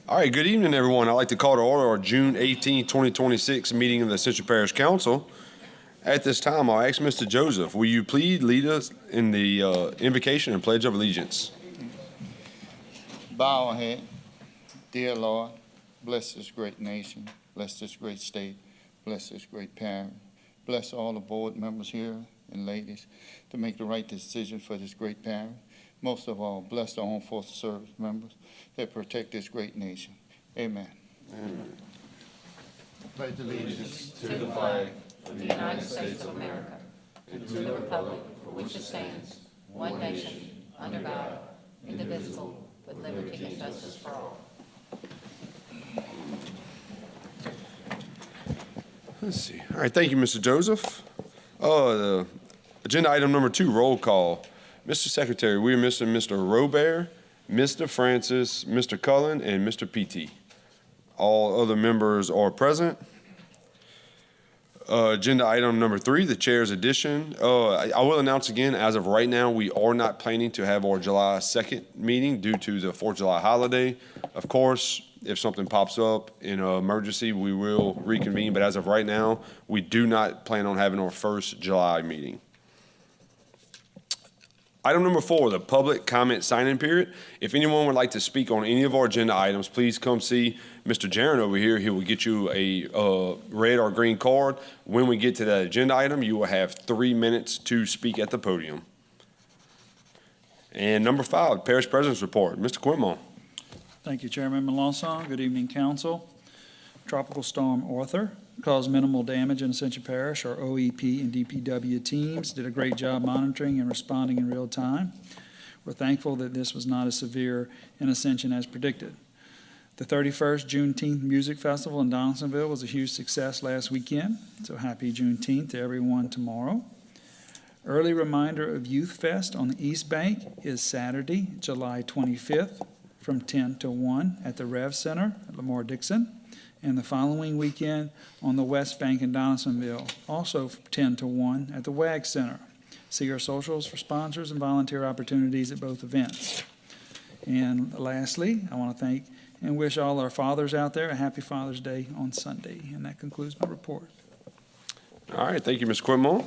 All right, good evening, everyone. I'd like to call to order our June 18, 2026 meeting of the Ascension Parish Council. At this time, I'll ask Mr. Joseph, will you please lead us in the invocation and pledge of allegiance? Bow our head. Dear Lord, bless this great nation, bless this great state, bless this great parish. Bless all the board members here and ladies to make the right decision for this great parish. Most of all, bless the Armed Forces Service members that protect this great nation. Amen. Amen. Pledge allegiance to the flag of the United States of America and to the republic for which it stands, one nation, under God, indivisible, with liberty and justice for all. Let's see. All right, thank you, Mr. Joseph. Agenda item number 2, roll call. Mr. Secretary, we are missing Mr. Robert, Mr. Francis, Mr. Cullen, and Mr. P.T. All other members are present. Agenda item number 3, the chair's addition. I will announce again, as of right now, we are not planning to have our July 2nd meeting due to the 4th of July holiday. Of course, if something pops up in an emergency, we will reconvene. But as of right now, we do not plan on having our first July meeting. Item number 4, the public comment sign-in period. If anyone would like to speak on any of our agenda items, please come see Mr. Jaron over here. He will get you a red or green card. When we get to that agenda item, you will have 3 minutes to speak at the podium. And number 5, Parish President's report. Mr. Quinmont. Thank you, Chairman Melanson. Good evening, Council. Tropical Storm Arthur caused minimal damage in Ascension Parish. Our OEP and DPW teams did a great job monitoring and responding in real time. We're thankful that this was not as severe in Ascension as predicted. The 31st Juneteenth Music Festival in Donaldsonville was a huge success last weekend, so happy Juneteenth to everyone tomorrow. Early reminder of Youth Fest on the East Bank is Saturday, July 25th from 10 to 1 at the Rev Center at Lamar Dixon, and the following weekend on the West Bank in Donaldsonville, also from 10 to 1 at the WAG Center. See our socials for sponsors and volunteer opportunities at both events. And lastly, I want to thank and wish all our fathers out there a happy Father's Day on Sunday. And that concludes my report. All right, thank you, Mr. Quinmont.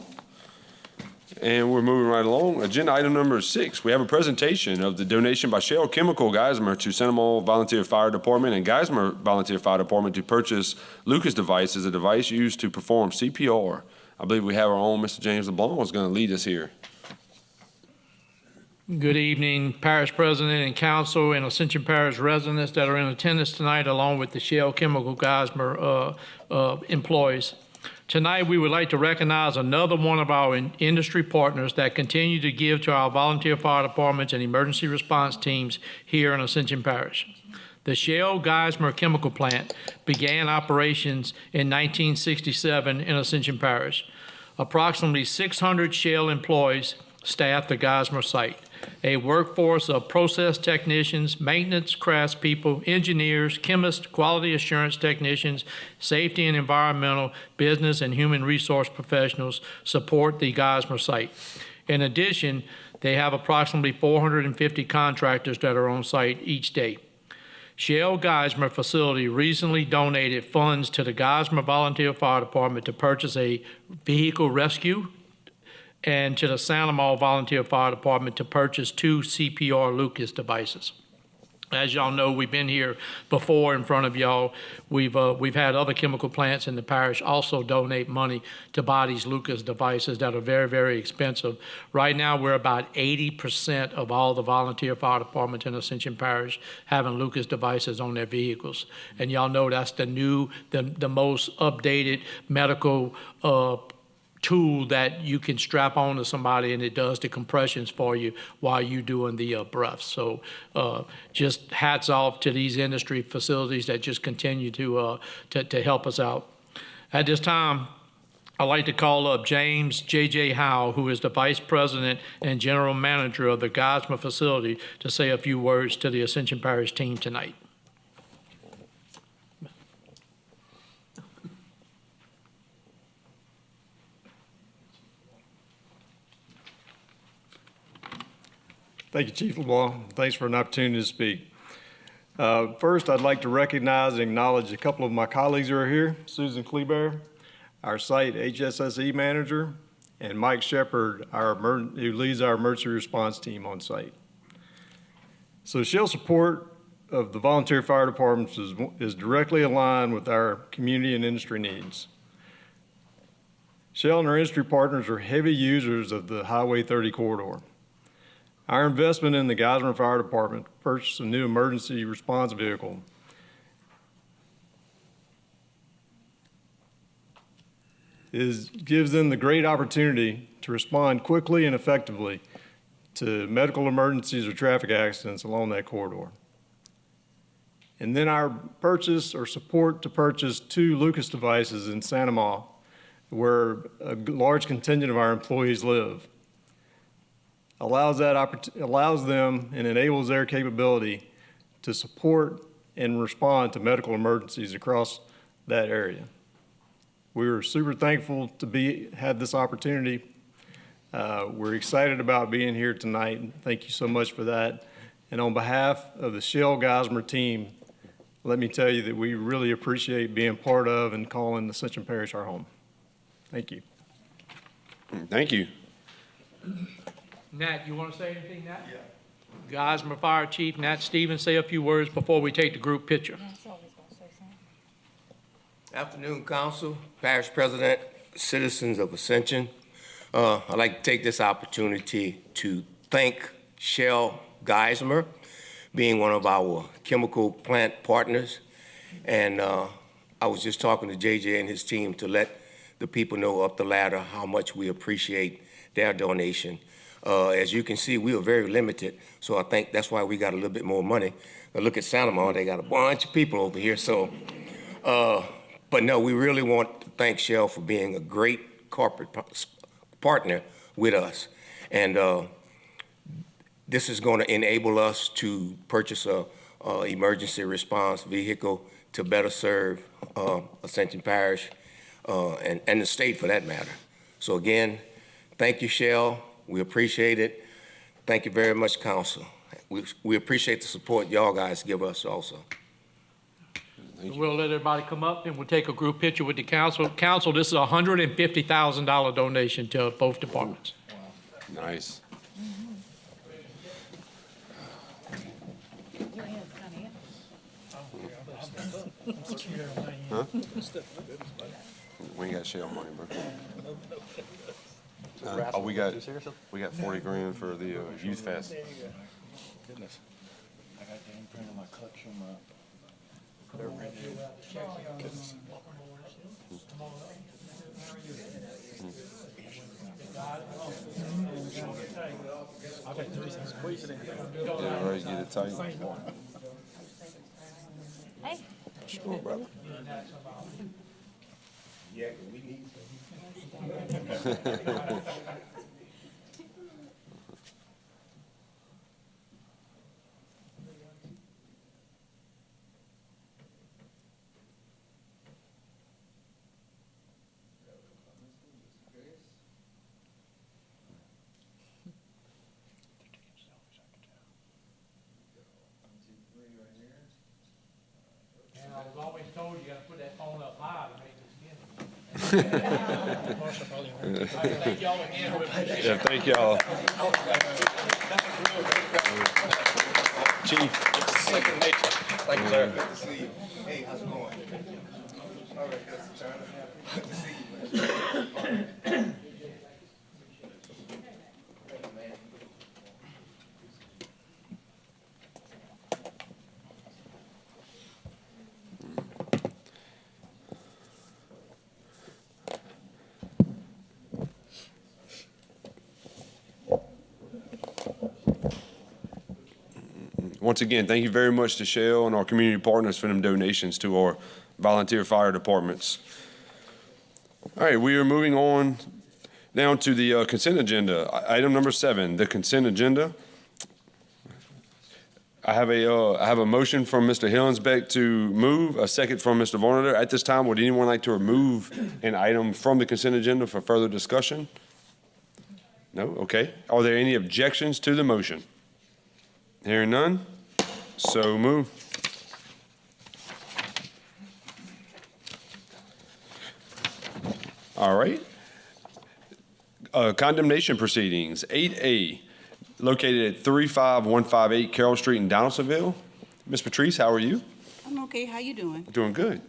And we're moving right along. Agenda item number 6, we have a presentation of the donation by Shell Chemical Geismar to Seminole Volunteer Fire Department and Geismar Volunteer Fire Department to purchase Lucas devices, a device used to perform CPR. I believe we have our own Mr. James LeBlanc is going to lead us here. Good evening, Parish President and Council and Ascension Parish residents that are in attendance tonight, along with the Shell Chemical Geismar employees. Tonight, we would like to recognize another one of our industry partners that continue to give to our volunteer fire departments and emergency response teams here in Ascension Parish. The Shell Geismar Chemical Plant began operations in 1967 in Ascension Parish. Approximately 600 Shell employees staff the Geismar site. A workforce of process technicians, maintenance craftspeople, engineers, chemists, quality assurance technicians, safety and environmental, business and human resource professionals support the Geismar site. In addition, they have approximately 450 contractors that are on site each day. Shell Geismar facility recently donated funds to the Geismar Volunteer Fire Department to purchase a vehicle rescue and to the Santa Maria Volunteer Fire Department to purchase 2 CPR Lucas devices. As y'all know, we've been here before in front of y'all. We've had other chemical plants in the parish also donate money to buy these Lucas devices that are very, very expensive. Right now, we're about 80% of all the volunteer fire departments in Ascension Parish having Lucas devices on their vehicles. And y'all know that's the most updated medical tool that you can strap on to somebody, and it does the compressions for you while you're doing the breaths. So just hats off to these industry facilities that just continue to help us out. At this time, I'd like to call up James J.J. Howe, who is the Vice President and General Manager of the Geismar facility, to say a few words to the Ascension Parish team tonight. Thank you, Chief LeBlanc. Thanks for an opportunity to speak. First, I'd like to recognize and acknowledge a couple of my colleagues who are here. Susan Kleber, our site HSSE manager, and Mike Shepard, who leads our emergency response team on site. So Shell support of the volunteer fire departments is directly aligned with our community and industry needs. Shell and our industry partners are heavy users of the Highway 30 corridor. Our investment in the Geismar Fire Department to purchase a new emergency response vehicle gives them the great opportunity to respond quickly and effectively to medical emergencies or traffic accidents along that corridor. And then our purchase or support to purchase 2 Lucas devices in Santa Ma, where a large contingent of our employees live, allows them and enables their capability to support and respond to medical emergencies across that area. We were super thankful to had this opportunity. We're excited about being here tonight. Thank you so much for that. And on behalf of the Shell Geismar team, let me tell you that we really appreciate being part of and calling Ascension Parish our home. Thank you. Thank you. Nat, you want to say anything, Nat? Yeah. Geismar Fire Chief Nat Stevens, say a few words before we take the group picture. Afternoon, Council, Parish President, citizens of Ascension. I'd like to take this opportunity to thank Shell Geismar, being one of our chemical plant partners. And I was just talking to JJ and his team to let the people know up the ladder how much we appreciate their donation. As you can see, we are very limited, so I think that's why we got a little bit more money. But look at Santa Ma, they got a bunch of people over here. So, but no, we really want to thank Shell for being a great corporate partner with us. And this is going to enable us to purchase a emergency response vehicle to better serve Ascension Parish and the state for that matter. So again, thank you, Shell. We appreciate it. Thank you very much, Council. We appreciate the support y'all guys give us also. We'll let everybody come up and we'll take a group picture with the council. Council, this is a $150,000 donation to both departments. Wow. Nice. Huh? We ain't got Shell money, bro. Oh, we got 40 grand for the youth fest. Goodness. I got the imprint of my collection. Yeah, right, get it tight. Hey. Sure, brother. Yeah, we need And I was always told you got to put that phone up high to make this skin. Thank y'all again. We appreciate it. Yeah, thank y'all. Chief. Second nature. Thank you, sir. Good to see you. Hey, how's it going? All right, good to see you. Once again, thank you very much to Shell and our community partners for them donations to our volunteer fire departments. All right, we are moving on down to the consent agenda. Item number 7, the consent agenda. I have a motion from Mr. Hillensbeck to move, a second from Mr. Varner. At this time, would anyone like to remove an item from the consent agenda for further discussion? No? Okay. Are there any objections to the motion? Hearing none, so move. All right. Condemnation proceedings, 8A, located at 35158 Carroll Street in Donaldsonville. Ms. Patrice, how are you? I'm okay. How you doing? Doing good.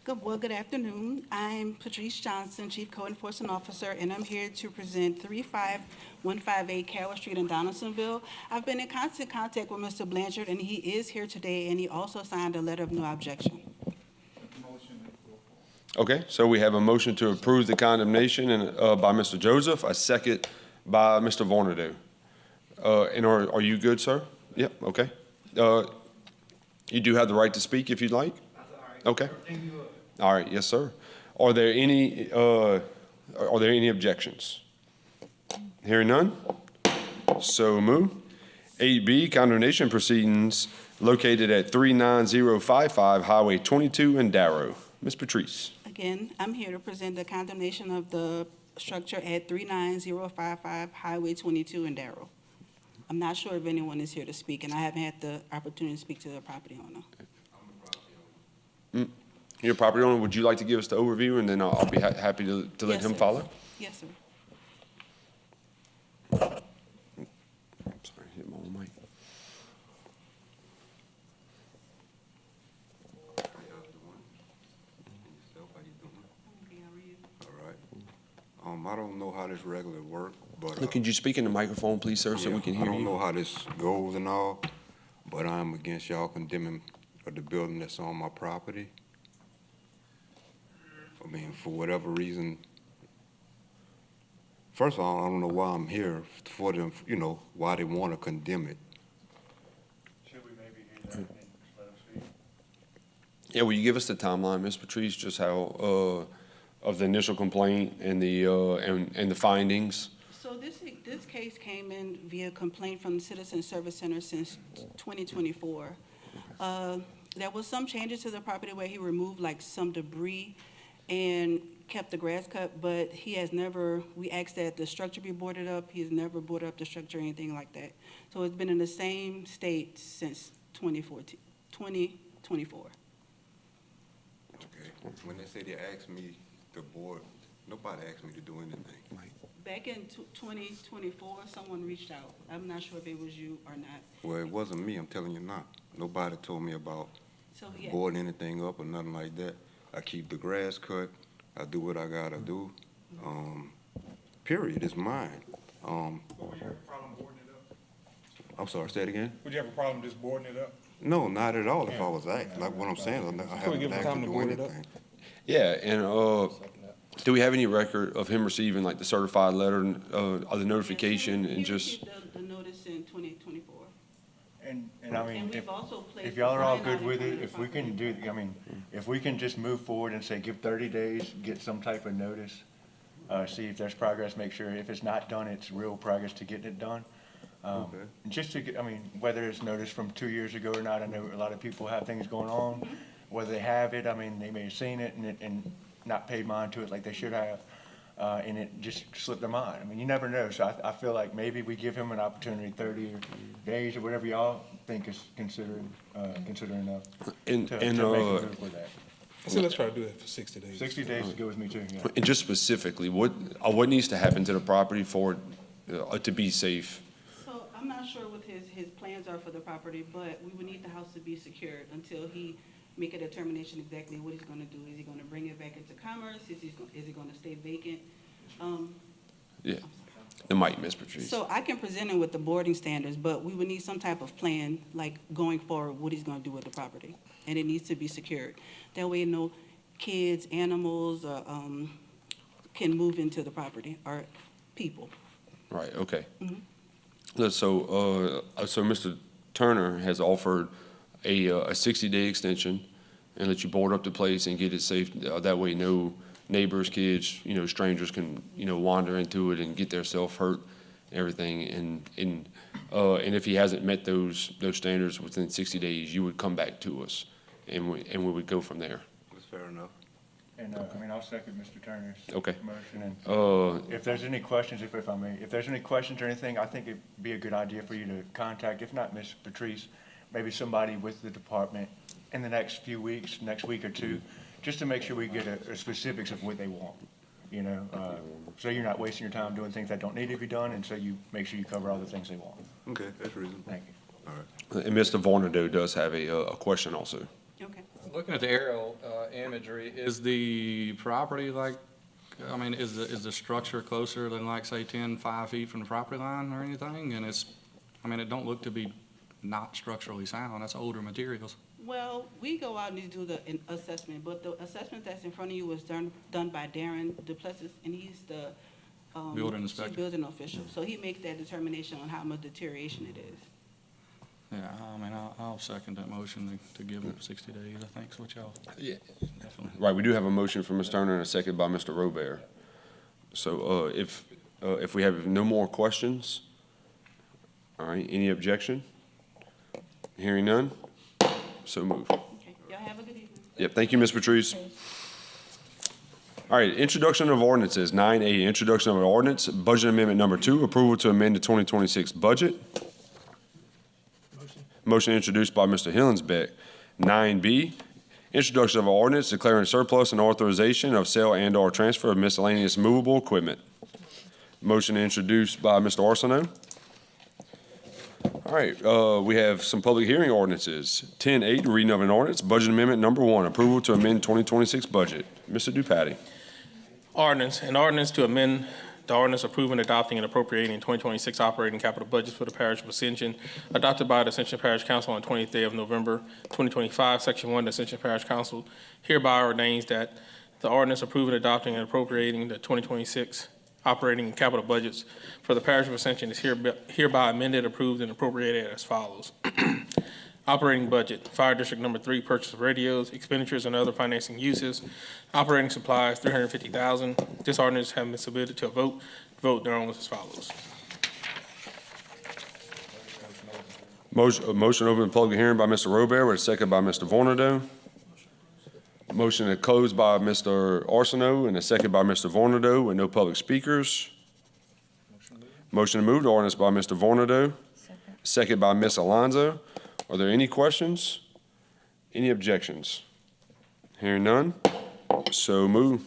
Good afternoon. I'm Patrice Johnson, Chief Code Enforcement Officer, and I'm here to present 35158 Carroll Street in Donaldsonville. I've been in constant contact with Mr. Blanchard, and he is here today, and he also signed a letter of no objection. Okay, so we have a motion to approve the condemnation by Mr. Joseph, a second by Mr. Vornado. And are you good, sir? Yep, okay. You do have the right to speak if you'd like? Okay. All right, yes, sir. Are there any objections? Hearing none? So move. 8B, condemnation proceedings located at 39055 Highway 22 in Darrow. Ms. Patrice. Again, I'm here to present the condemnation of the structure at 39055 Highway 22 in Darrow. I'm not sure if anyone is here to speak, and I haven't had the opportunity to speak to the property owner. Your property owner, would you like to give us the overview, and then I'll be happy to let Yes, him sir. follow? Yes, sir. Sorry, hit my own mic. I don't know how this regular work, but Look, could you speak in the microphone, please, sir, so we can I hear don't you? know how this goes and all, but I'm against y'all condemning the building that's on my property. I mean, for whatever reason. First of all, I don't know why I'm here for them, why they want to condemn it. Should we maybe hear that and let them speak? Yeah, will you give us the timeline, Ms. Patrice, just how, of the initial complaint and the findings? So this case came in via complaint from the Citizen Service Center since 2024. There was some changes to the property where he removed like some debris and kept the grass cut, but he has never, we asked that the structure be boarded up. He's never boarded up the structure or anything like that. So it's been in the same state since 2024. Okay. When they say they asked me to board, nobody asked me to do anything. Back in 2024, someone reached out. I'm not sure if it was you or not. Well, it wasn't me, I'm telling you not. Nobody told me about So, yeah. boarding anything up or nothing like that. I keep the grass cut, I do what I gotta do. Period, it's mine. Would you have a problem boarding it up? I'm sorry, say it again? Would you have a problem just boarding it up? No, not at all, if I was asked, like what I'm saying, I haven't give them asked time to to do board it up? anything. Yeah, and do we have any record of him receiving like the certified letter of the notification He and just? received the notice in 2024. And I mean, And we've also placed. if y'all are all a fine good on with him it, for if we property. can do, I mean, if we can just move forward and say, give 30 days, get some type of notice, see if there's progress, make sure if it's not done, it's real progress to getting it done. Okay. Just to get, I mean, whether it's notice from 2 years ago or not, I know a lot of people have things going on. Whether they have it, I mean, they may have seen it and not paid mind to it like they should have, and it just slipped their mind. I mean, you never know, so I feel like maybe we give him an opportunity, 30 days or whatever y'all think is considered enough And, to and, make it good for that. So let's try to do that for 60 days. 60 days is good with me too, yeah. and just specifically, what needs to happen to the property for it to be safe? So I'm not sure what his plans are for the property, but we would need the house to be secured until he make a determination exactly what he's gonna do. Is he gonna bring it back into commerce? Is he gonna stay vacant? Yeah, the mic, Ms. Patrice. So I can present him with the boarding standards, but we would need some type of plan, like going forward, what he's gonna do with the property. And it needs to be secured. That way, no kids, animals, can move into the property, or people. Right, okay. Mhm. So Mr. Turner has offered a 60-day extension and let you board up the place and get it safe. That way, no neighbors, kids, strangers can, wander into it and get themselves hurt, everything. And if he hasn't met those standards within 60 days, you would come back to us, and we would go from there. That's fair enough. And, I mean, I'll second Mr. Turner's Okay. motion. And If if there's any questions, if I may, if there's any questions or anything, I think it'd be a good idea for you to contact, if not Ms. Patrice, maybe somebody with the department in the next few weeks, next week or two, just to make sure we get a specifics of what they want. you know, so you're not wasting your time doing things that don't need to be done, and so you make sure you cover all the things they want. Okay, that's reasonable. Thank you. And Mr. Vornado does have a question also. Okay. Looking at the aerial imagery, is the property like, I mean, is the structure closer than like, say, 5 feet from the property line or anything? And it's, I mean, it don't look to be not structurally sound. That's older materials. Well, we go out and do the assessment, but the assessment that's in front of you was done by Darren Duplessis, and he's the Building inspector. building official. So he makes that determination on how much deterioration it is. Yeah, I mean, I'll second that motion to give it 60 days, I think, is what y'all. Yeah. Definitely. Right, we do have a motion from Ms. Turner and a second by Mr. Robert. So if we have no more questions, all right, any objection? Hearing none, so move. Okay, y'all have a good evening. Yep, thank you, Ms. Patrice. All right, introduction of ordinances, 9A, introduction of an ordinance, budget amendment number 2, approval to amend the 2026 budget. Motion introduced by Mr. Hillensbeck. 9B, introduction of an ordinance declaring surplus and authorization of sale and/or transfer of miscellaneous movable equipment. Motion introduced by Mr. Arsenault. All right, we have some public hearing ordinances. 10.8, reading of an ordinance, budget amendment number 1, approval to amend 2026 budget. Mr. Dupatti. Ordinance, an ordinance to amend the ordinance approving, adopting, and appropriating 2026 operating capital budgets for the Parish of Ascension, adopted by the Ascension Parish Council on 20th day of November 2025. Section 1, the Ascension Parish Council hereby ordains that the ordinance approving, adopting, and appropriating the 2026 operating and capital budgets for the Parish of Ascension is hereby amended, approved, and appropriated as follows. Operating budget, Fire District Number 3, purchase of radios, expenditures and other financing uses. Operating supplies, $350,000. This ordinance has been submitted to a vote. The vote thereon was as follows. Motion open public hearing by Mr. Robert with a second by Mr. Vornado. Motion to close by Mr. Arsenault and a second by Mr. Vornado with no public speakers. Motion to move the ordinance by Mr. Vornado. Second by Ms. Alonso. Are there any questions? Any objections? Hearing none, so move.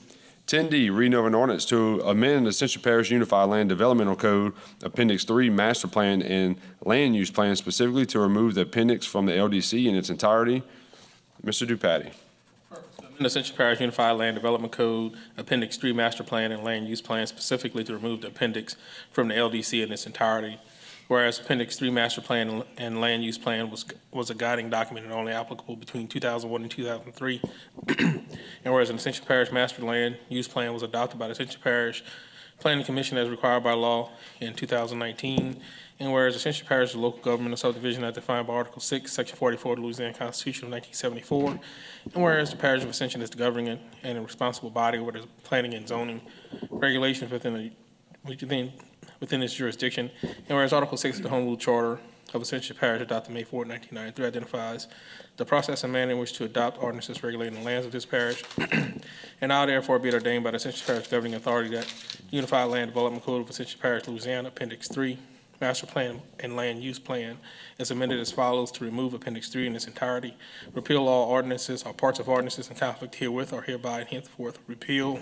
10D, reading of an ordinance to amend the Ascension Parish Unified Land Developmental Code, Appendix 3, Master Plan and Land Use Plan, specifically to remove the appendix from the LDC in its entirety. Mr. Dupatti. In the Ascension Parish Unified Land Development Code, Appendix 3 Master Plan and Land Use Plan, specifically to remove the appendix from the LDC in its entirety. Whereas Appendix 3 Master Plan and Land Use Plan was a guiding document and only applicable between 2001 and 2003. And whereas an Ascension Parish Master Land Use Plan was adopted by the Ascension Parish Planning Commission as required by law in 2019. And whereas Ascension Parish is a local government subdivision as defined by Article 6, Section 44 of the Louisiana Constitution of 1974. And whereas the Parish of Ascension is the governing and a responsible body over the planning and zoning regulations within its jurisdiction. And whereas Article 6 of the Home Rule Charter of Ascension Parish adopted May 4, 1993 identifies the process and manner in which to adopt ordinances regulating the lands of this parish. And now therefore be it ordained by the Ascension Parish Governing Authority that Unified Land Development Code of Ascension Parish, Louisiana, Appendix 3, Master Plan and Land Use Plan is amended as follows: to remove Appendix 3 in its entirety, repeal all ordinances or parts of ordinances in conflict herewith or hereby and henceforth repeal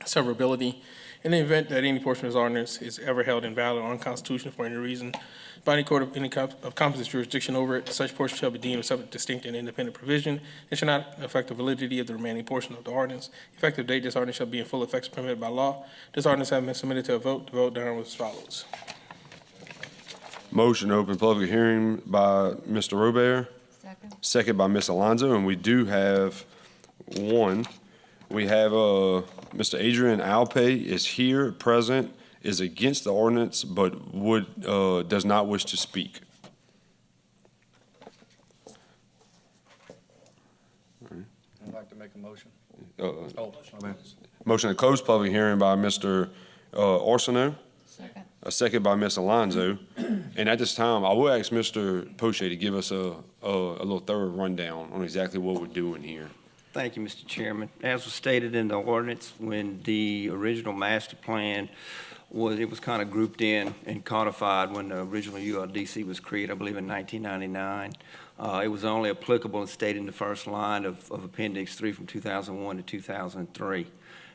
severability. In the event that any portion of this ordinance is ever held invalid or unconstitutional for any reason by any court of any of competent jurisdiction over it, such portion shall be deemed subject to distinct and independent provision and shall not affect the validity of the remaining portion of the ordinance. Effective date, this ordinance shall be in full effect as permitted by law. This ordinance has been submitted to a vote. The vote thereon was as follows. Motion to open public hearing by Mr. Robert. Second by Ms. Alonso, and we do have one. We have Mr. Adrian Alpay is here, present, is against the ordinance, but does not wish to speak. I'd like to make a motion. Motion to close public hearing by Mr. Arsenault. A second by Ms. Alonso. And at this time, I will ask Mr. Poche to give us a little thorough rundown on exactly what we're doing here. Thank you, Mr. Chairman. As was stated in the ordinance, when the original master plan was kind of grouped in and codified when the original ULDC was created, I believe in 1999. It was only applicable and stated in the first line of Appendix 3 from 2001 to 2003.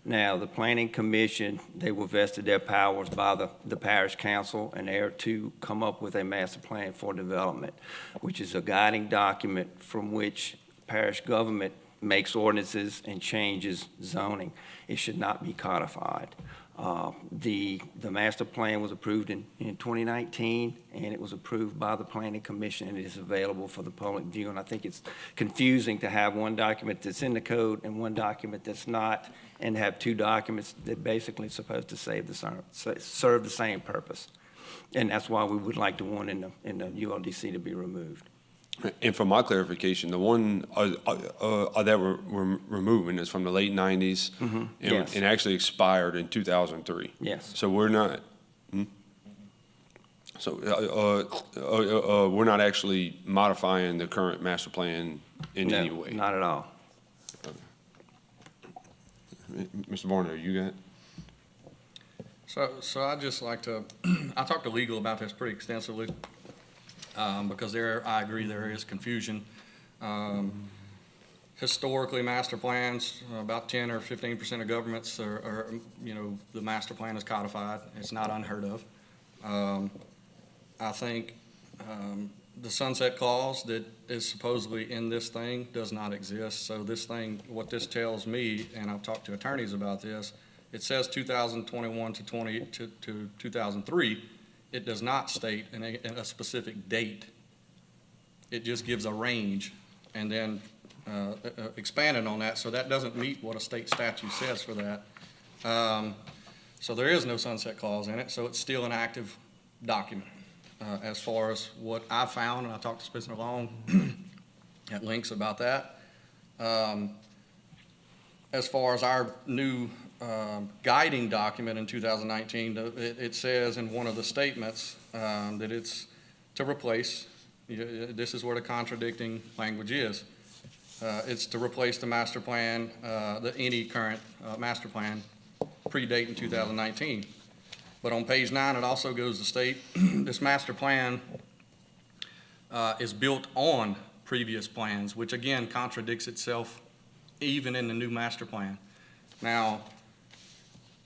Now, the planning commission, they were vested their powers by the parish council, and they are to come up with a master plan for development, which is a guiding document from which parish government makes ordinances and changes zoning. It should not be codified. The master plan was approved in 2019, and it was approved by the planning commission, and it is available for the public view. And I think it's confusing to have one document that's in the code and one document that's not, and have two documents that basically supposed to serve the same purpose. And that's why we would like the one in the ULDC to be removed. And for my clarification, the one that we're removing is from the late 90s Yes. and actually expired in 2003. Yes. So we're not, we're not actually modifying the current master plan in any way. Not at all. Mr. Varner, you got? So I'd just like to, I talked to legal about this pretty extensively, because I agree there is confusion. Historically, master plans, about 10 or 15% of governments are, the master plan is codified. It's not unheard of. I think the sunset clause that is supposedly in this thing does not exist. So this thing, what this tells me, and I've talked to attorneys about this, it says 2021 to 2003. It does not state a specific date. It just gives a range, and then expanded on that, so that doesn't meet what a state statute says for that. So there is no sunset clause in it, so it's still an active document. As far as what I found, and I talked to Spencer Long at links about that. As far as our new guiding document in 2019, it says in one of the statements that it's to replace, this is where the contradicting language is. It's to replace the master plan, any current master plan predating 2019. But on page 9, it also goes to state this master plan is built on previous plans, which again contradicts itself even in the new master plan. Now,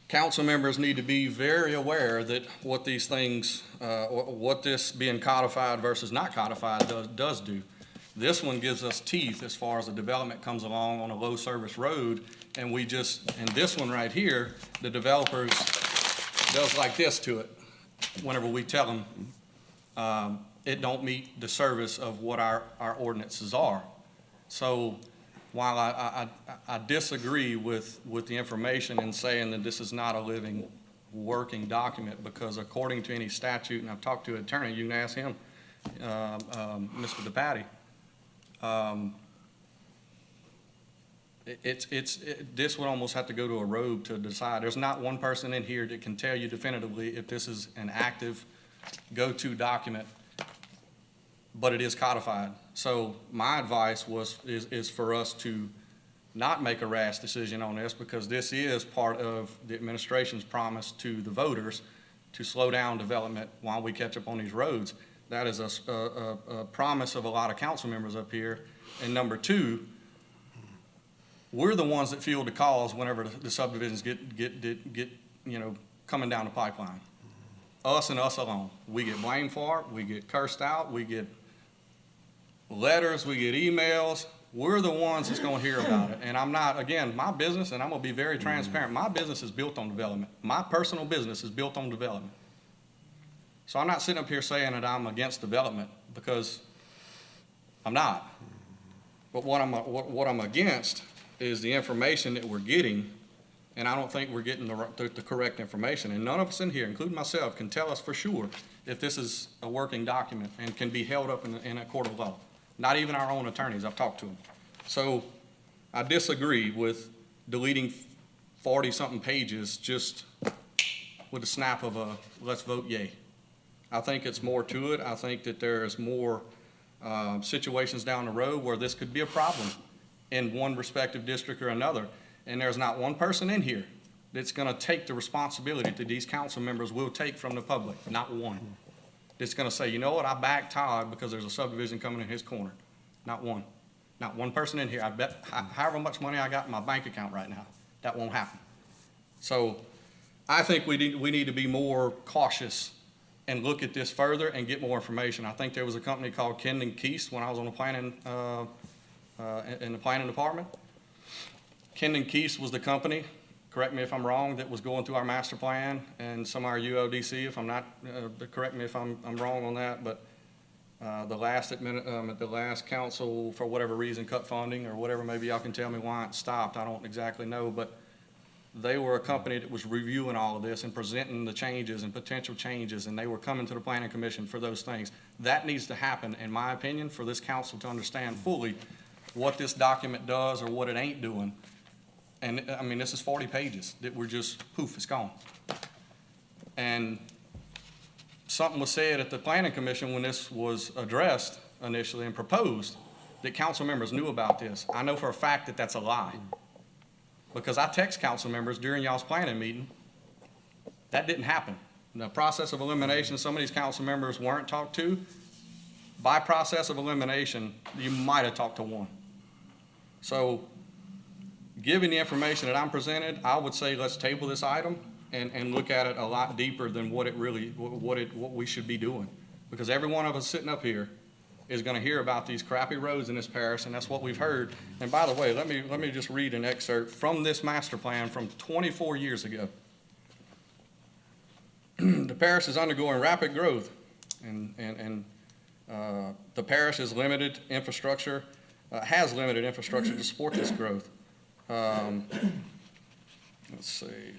council members need to be very aware that what these things, what this being codified versus not codified does do. This one gives us teeth as far as the development comes along on a low service road, and this one right here, the developers does like this to it whenever we tell them it don't meet the service of what our ordinances are. So while I disagree with the information in saying that this is not a living, working document, because according to any statute, and I've talked to an attorney, you can ask him, Mr. DePatty, this would almost have to go to a robe to decide. There's not one person in here that can tell you definitively if this is an active go-to document, but it is codified. So my advice is for us to not make a rash decision on this, because this is part of the administration's promise to the voters to slow down development while we catch up on these roads. That is a promise of a lot of council members up here. And number two, we're the ones that field the calls whenever the subdivisions get coming down the pipeline. Us and us alone. We get blamed for it. We get cursed out. We get letters. We get emails. We're the ones that's going to hear about it. And I'm not, again, my business, and I'm going to be very transparent, my business is built on development. My personal business is built on development. So I'm not sitting up here saying that I'm against development, because I'm not. But what I'm against is the information that we're getting, and I don't think we're getting the correct information. And none of us in here, including myself, can tell us for sure if this is a working document and can be held up in a court of law. Not even our own attorneys. I've talked to them. So I disagree with deleting 40-something pages just with a snap of a let's vote yay. I think it's more to it. I think that there's more situations down the road where this could be a problem in one respective district or another. And there's not one person in here that's going to take the responsibility that these council members will take from the public. Not one. That's going to say, you know what, I back Todd because there's a subdivision coming in his corner. Not one. Not one person in here. I bet however much money I got in my bank account right now, that won't happen. So I think we need to be more cautious and look at this further and get more information. I think there was a company called Kendon Keast when I was on the planning, in the planning department. Kendon Keast was the company, correct me if I'm wrong, that was going through our master plan and some of our UODC, if I'm not, correct me if I'm wrong on that, but the last council, for whatever reason, cut funding or whatever, maybe y'all can tell me why it stopped, I don't exactly know, but they were a company that was reviewing all of this and presenting the changes and potential changes, and they were coming to the planning commission for those things. That needs to happen, in my opinion, for this council to understand fully what this document does or what it ain't doing. And I mean, this is 40 pages that we're just, poof, it's gone. And something was said at the planning commission when this was addressed initially and proposed that council members knew about this. I know for a fact that that's a lie, because I text council members during y'all's planning meeting. That didn't happen. The process of elimination, some of these council members weren't talked to. By process of elimination, you might have talked to one. So given the information that I'm presented, I would say let's table this item and look at it a lot deeper than what we should be doing. Because every one of us sitting up here is going to hear about these crappy roads in this parish, and that's what we've heard. And by the way, let me just read an excerpt from this master plan from 24 years ago. The parish is undergoing rapid growth, and the parish has limited infrastructure to support this growth. Let's see.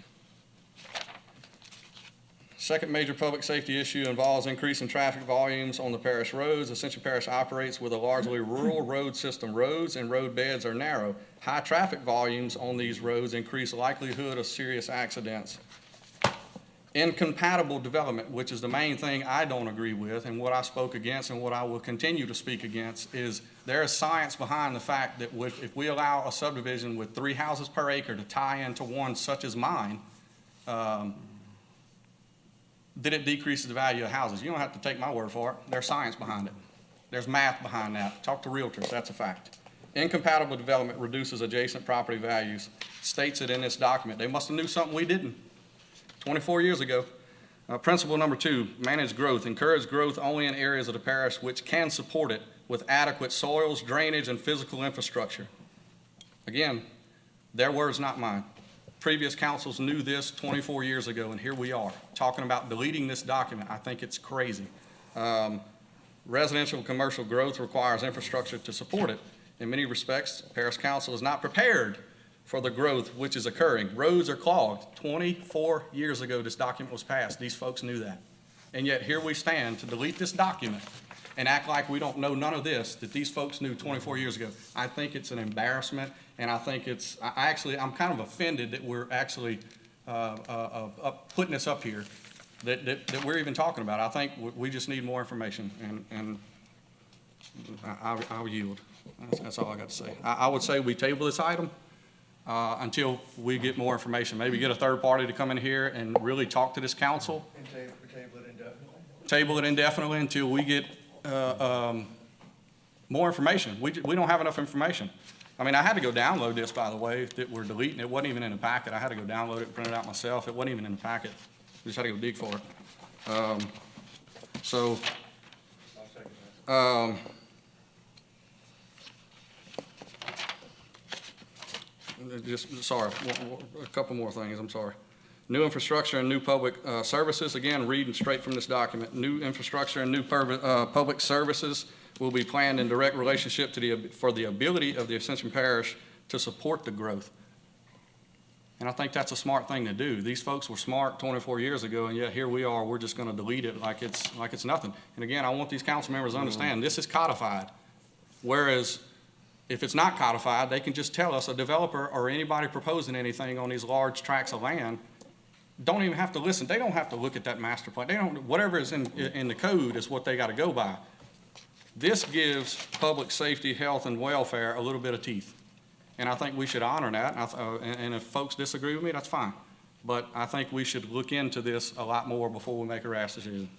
Second major public safety issue involves increasing traffic volumes on the parish roads. Ascension Parish operates with a largely rural road system. Roads and road beds are narrow. High traffic volumes on these roads increase likelihood of serious accidents. Incompatible development, which is the main thing I don't agree with, and what I spoke against and what I will continue to speak against, is there is science behind the fact that if we allow a subdivision with 3 houses per acre to tie into one such as mine, that it decreases the value of houses. You don't have to take my word for it. There's science behind it. There's math behind that. Talk to realtors, that's a fact. Incompatible development reduces adjacent property values. States it in this document. They must have knew something we didn't 24 years ago. Principle number 2, manage growth. Encourage growth only in areas of the parish which can support it with adequate soils, drainage, and physical infrastructure. Again, their words, not mine. Previous councils knew this 24 years ago, and here we are talking about deleting this document. I think it's crazy. Residential and commercial growth requires infrastructure to support it. In many respects, Parish Council is not prepared for the growth which is occurring. Roads are clogged. 24 years ago, this document was passed. These folks knew that. And yet here we stand to delete this document and act like we don't know none of this that these folks knew 24 years ago. I think it's an embarrassment, and I think it's, I'm kind of offended that we're actually putting this up here, that we're even talking about. I think we just need more information, and I'll yield. That's all I got to say. I would say we table this item until we get more information. Maybe get a third party to come in here and really talk to this council. And table it indefinitely? Table it indefinitely until we get more information. We don't have enough information. I mean, I had to go download this, by the way, that we're deleting. It wasn't even in the packet. I had to go download it and print it out myself. It wasn't even in the packet. We just had to go dig for it. A couple more things, I'm sorry. New infrastructure and new public services, again, reading straight from this document. New infrastructure and new public services will be planned in direct relationship for the ability of the Ascension Parish to support the growth. And I think that's a smart thing to do. These folks were smart 24 years ago, and yet here we are, we're just gonna delete it like it's nothing. And again, I want these council members to understand, this is codified. Whereas if it's not codified, they can just tell us a developer or anybody proposing anything on these large tracts of land don't even have to listen. They don't have to look at that master plan. They don't, whatever is in the code is what they got to go by. This gives public safety, health, and welfare a little bit of teeth. And I think we should honor that. And if folks disagree with me, that's fine. But I think we should look into this a lot more before we make a rash decision.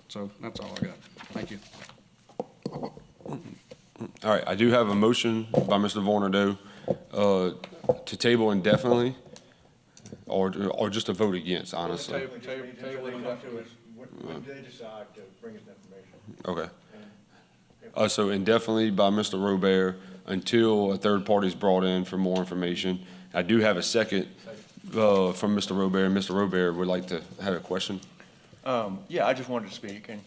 So that's all I got. Thank you. All right, I do have a motion by Mr. Vornado to table indefinitely, or just a vote against, honestly? When they decide to bring us information. Okay. So indefinitely by Mr. Robert until a third party is brought in for more information. I do have a second from Mr. Robert. Mr. Robert would like to have a question. Yeah, I just wanted to speak and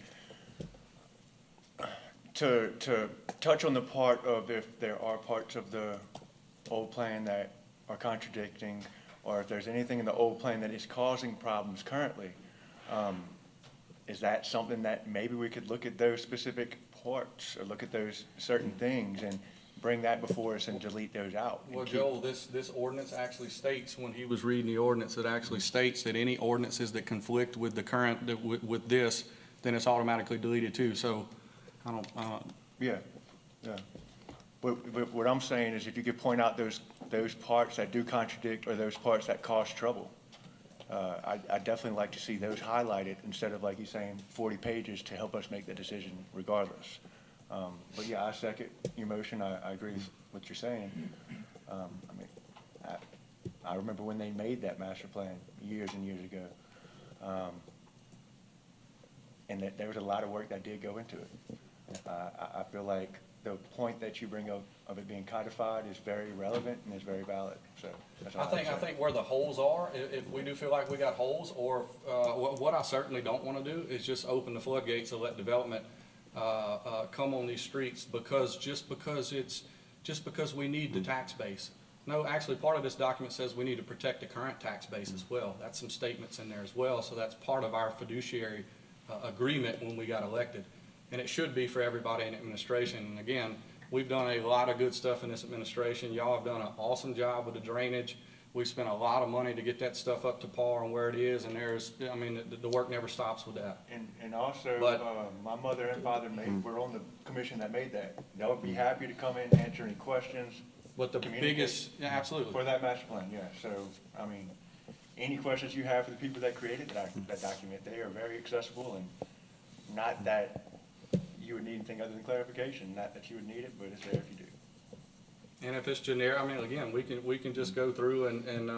to touch on the part of if there are parts of the old plan that are contradicting, or if there's anything in the old plan that is causing problems currently. Is that something that maybe we could look at those specific parts or look at those certain things and bring that before us and delete those out? Well, Joel, this ordinance actually states, when he was reading the ordinance, it actually states that any ordinances that conflict with the current, with this, then it's automatically deleted too. So I don't, Yeah, yeah. What I'm saying is if you could point out those parts that do contradict or those parts that cause trouble, I'd definitely like to see those highlighted instead of, like you're saying, 40 pages to help us make the decision regardless. But yeah, I second your motion. I agree with what you're saying. I mean, I remember when they made that master plan years and years ago. And that there was a lot of work that did go into it. I feel like the point that you bring up of it being codified is very relevant and is very valid. So that's all I think where the holes are, if we do feel like we got holes, or what I certainly don't want to do is just open the floodgates and let development come on these streets just because we need the tax base. No, actually, part of this document says we need to protect the current tax base as well. That's some statements in there as well. So that's part of our fiduciary agreement when we got elected. And it should be for everybody in administration. And again, we've done a lot of good stuff in this administration. Y'all have done an awesome job with the drainage. We've spent a lot of money to get that stuff up to par and where it is. And the work never stops with that. And also, my mother and father were on the commission that made that. They would be happy to come in and answer any questions. But the biggest, yeah, absolutely. For that master plan, yeah. So, I mean, any questions you have for the people that created that document, they are very accessible, and not that you would need anything other than clarification, not that you would need it, but it's there if you do. And if it's generic, I mean, again, we can just go through and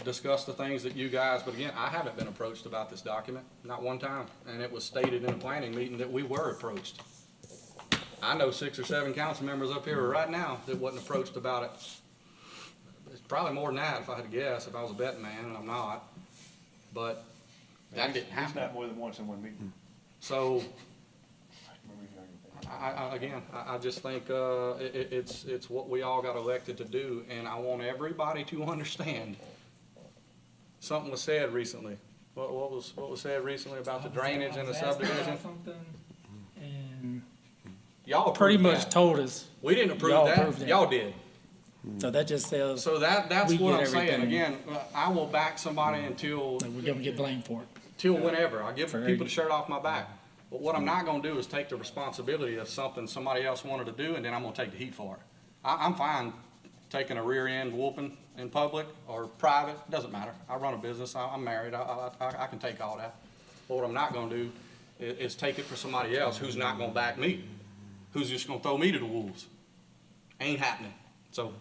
discuss the things that you guys, but again, I haven't been approached about this document, not one time. And it was stated in a planning meeting that we were approached. I know 6 or 7 council members up here right now that wasn't approached about it. It's probably more than that if I had to guess, if I was a betting man, and I'm not. But that didn't happen. It's not more than once in one meeting. So, I just think it's what we all got elected to do, and I want everybody to understand. Something was said recently. What was said recently about the drainage and the subdivision? And Y'all pretty approved much that. told us. We didn't approve Y'all that. approved that. Y'all did. So that just says. So that's we what get I'm saying. everything. Again, I will back somebody until We're gonna get blamed for it. till whenever. I give For people the shirt off my back. But what I'm not gonna do is take the responsibility of something somebody else wanted to do, and then I'm gonna take the heat for it. I'm fine taking a rear end whooping in public or private, doesn't matter. I run a business, I'm married, I can take all that. But what I'm not gonna do is take it for somebody else who's not gonna back me, who's just gonna throw me to the wolves. Ain't happening. So,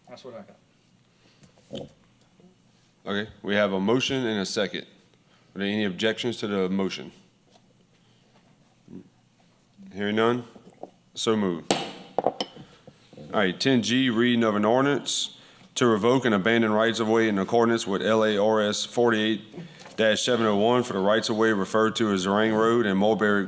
that's what I got. Okay, we have a motion and a second. Are there any objections to the motion? Hearing none, so moved. All right, 10G, reading of an ordinance to revoke and abandon rights-of-way in accordance with LARS 48-701 for the rights-of-way referred to as Zerang Road and Mulberry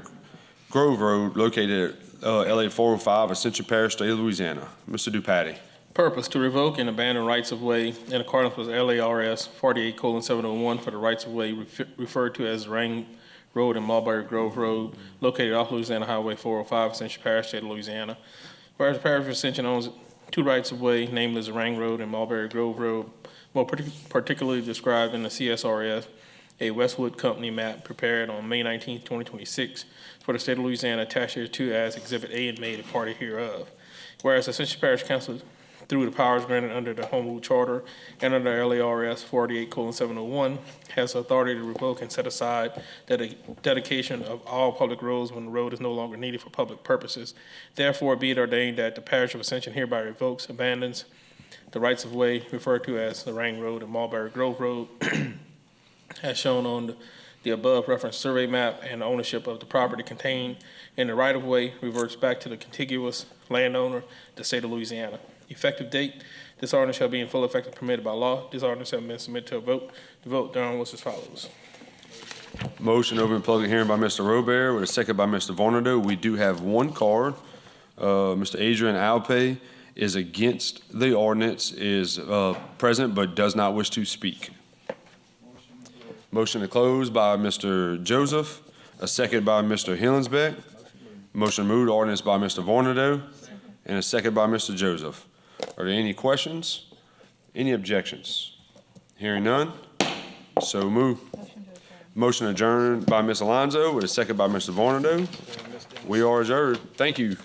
Grove Road located at LA 405, Ascension Parish, State of Louisiana. Mr. Dupatti. Purpose, to revoke and abandon rights-of-way in accordance with LARS 48:701 for the rights-of-way referred to as Zerang Road and Mulberry Grove Road, located off Louisiana Highway 405, Ascension Parish, State of Louisiana. Whereas the Parish of Ascension owns 2 rights-of-way, namely Zerang Road and Mulberry Grove Road, more particularly described in the CSRS, a Westwood Company map prepared on May 19, 2026, for the State of Louisiana, attached here to as Exhibit A and made a party hereof. Whereas Ascension Parish Council through the powers granted under the Home Rule Charter and under LARS 48:701, has authority to revoke and set aside dedication of all public roads when the road is no longer needed for public purposes. Therefore, be it ordained that the Parish of Ascension hereby revokes, abandons the rights of way referred to as Lorraine Road and Mulberry Grove Road, as shown on the above referenced survey map, and ownership of the property contained in the right-of-way reverts back to the contiguous landowner, the state of Louisiana. Effective date, this ordinance shall be in full effect and permitted by law. This ordinance has been submitted to a vote. The vote thereon was as follows. Motion open public hearing by Mr. Robert with a second by Mr. Vornado. We do have one card. Mr. Adrian Alpay is against the ordinance, is present but does not wish to speak. Motion to close by Mr. Joseph, a second by Mr. Hillensbeck. Motion moved, ordinance by Mr. Vornado, and a second by Mr. Joseph. Are there any questions? Any objections? Hearing none, so move. Motion adjourned by Ms. Alonso with a second by Mr. Vornado. We are adjourned. Thank you.